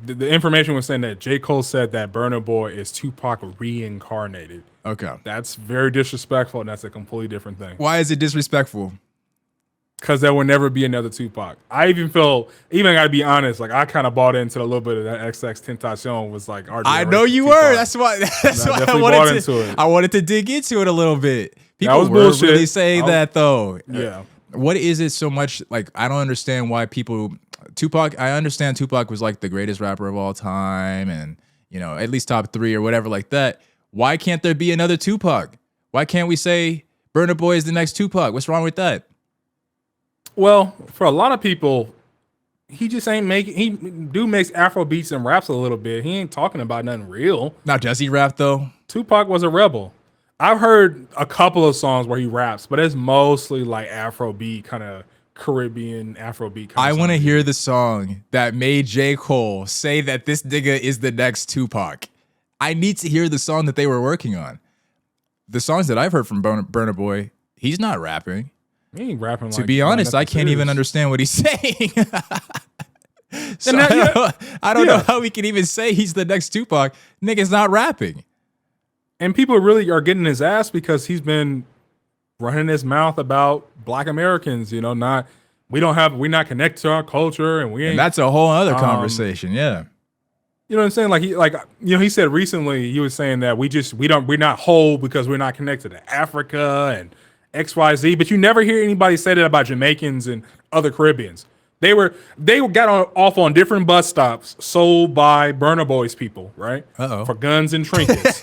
The information was saying that J. Cole said that Burna Boy is Tupac reincarnated. Okay. That's very disrespectful, and that's a completely different thing. Why is it disrespectful? Because there will never be another Tupac. I even gotta be honest, like I kind of bought into a little bit of that XX Tentacion was like our I know you Tupac. were. That's why I wanted to dig into it a little bit. People was were bullshit. really saying that though. Yeah. What is it so much like? I don't understand why people. Tupac. I understand Tupac was like the greatest rapper of all time, and at least top 3 or whatever like that. Why can't there be another Tupac? Why can't we say Burna Boy is the next Tupac? What's wrong with that? Well, for a lot of people, he just ain't making. He makes Afro beats and raps a little bit. He ain't talking about nothing real. Now, does he rap though? Tupac was a rebel. I've heard a couple of songs where he raps, but it's mostly like Afro beat, kind of Caribbean Afro beat. I want to hear the song that made J. Cole say that this nigga is the next Tupac. I need to hear the song that they were working on. The songs that I've heard from Burna Boy, he's not rapping. He ain't rapping. To be honest, I can't even understand what he's saying. So I don't know how we can even say he's the next Tupac. Nigga's not rapping. And people really are getting his ass because he's been running his mouth about Black Americans. We're not connected to our culture, and that's a whole other conversation. Yeah. You know what I'm saying? He said recently, he was saying that we're not whole because we're not connected to Africa and XYZ, but you never hear anybody say that about Jamaicans and other Caribbeans. They got off on different bus stops sold by Burna Boy's people, right? For guns and trinkets,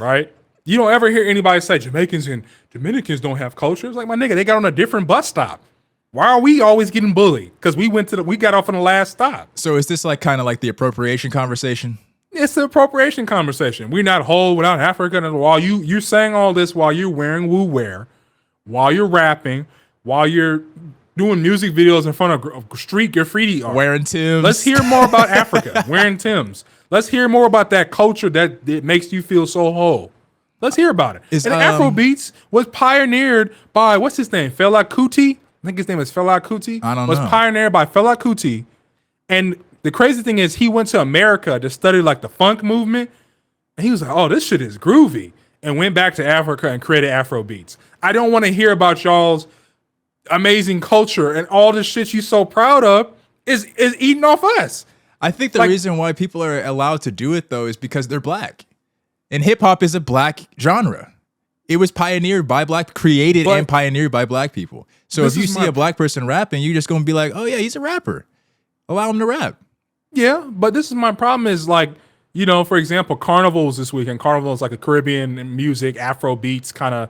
right? You don't ever hear anybody say Jamaicans and Dominicans don't have culture. It's like, my nigga, they got on a different bus stop. Why are we always getting bullied? Because we got off on the last stop. So is this kind of like the appropriation conversation? It's the appropriation conversation. We're not whole without Africa. And while you're saying all this while you're wearing woo wear, while you're rapping, while you're doing music videos in front of street graffiti art. Wearing Timbs. Let's hear more about Africa. Wearing Timbs. Let's hear more about that culture that makes you feel so whole. Let's hear about it. And Afrobeats was pioneered by, what's his name? Fela Kuti? I think his name is Fela Kuti. I don't know. Was pioneered by Fela Kuti. And the crazy thing is he went to America to study the funk movement. And he was like, oh, this shit is groovy. And went back to Africa and created Afrobeats. I don't want to hear about y'all's amazing culture and all this shit you so proud of is eating off us. I think the reason why people are allowed to do it though is because they're black. And hip hop is a black genre. It was pioneered by created and pioneered by black people. So if you see a black person rapping, you're just going to be like, oh yeah, he's a rapper. Allow him to rap. Yeah, but this is my problem is for example, Carnival's this weekend. Carnival is like a Caribbean music, Afro beats kind of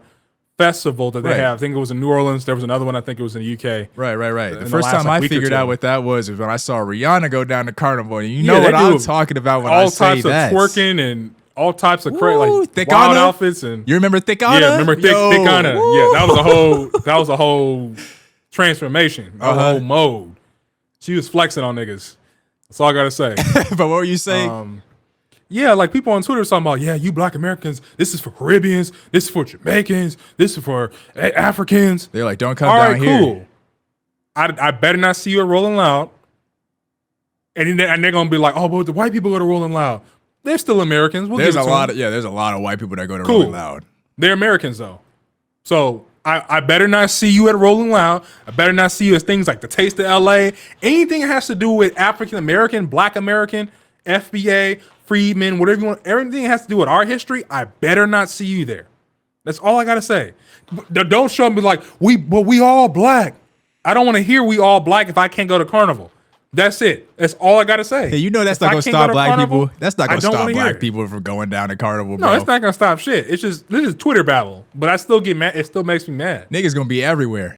festival that they have. I think it was in New Orleans. There was another one. I think it was in the UK. Right. The first time I figured out what that was when I saw Rihanna go down to Carnival. And you know what I'm talking about when I say that. All types of twerking and all types of wild outfits. And you remember Thick Anna? Yeah, remember Thick Anna. Yeah, that was a whole transformation, a whole mode. She was flexing on niggas. That's all I gotta say. But what were you saying? People on Twitter talking about, you Black Americans, this is for Caribbeans, this is for Jamaicans, this is for Africans. They're like, don't come down here. Cool. I better not see you at Rolling Loud. And they're gonna be like, oh, but the white people go to Rolling Loud. They're still Americans. There's a lot of white people that go to Rolling Loud. They're Americans though. So I better not see you at Rolling Loud. I better not see you as things like the Taste of LA. Anything that has to do with African American, Black American, FBA, freedmen, whatever you want, everything that has to do with our history, I better not see you there. That's all I gotta say. Don't show me like we all black. I don't want to hear we all black if I can't go to Carnival. That's it. That's all I gotta say. Hey, that's not gonna stop black people. That's not gonna stop black people from going down to Carnival, bro. No, it's not gonna stop shit. It's just this is Twitter babble. But I still get mad. It still makes me mad. Niggas gonna be everywhere.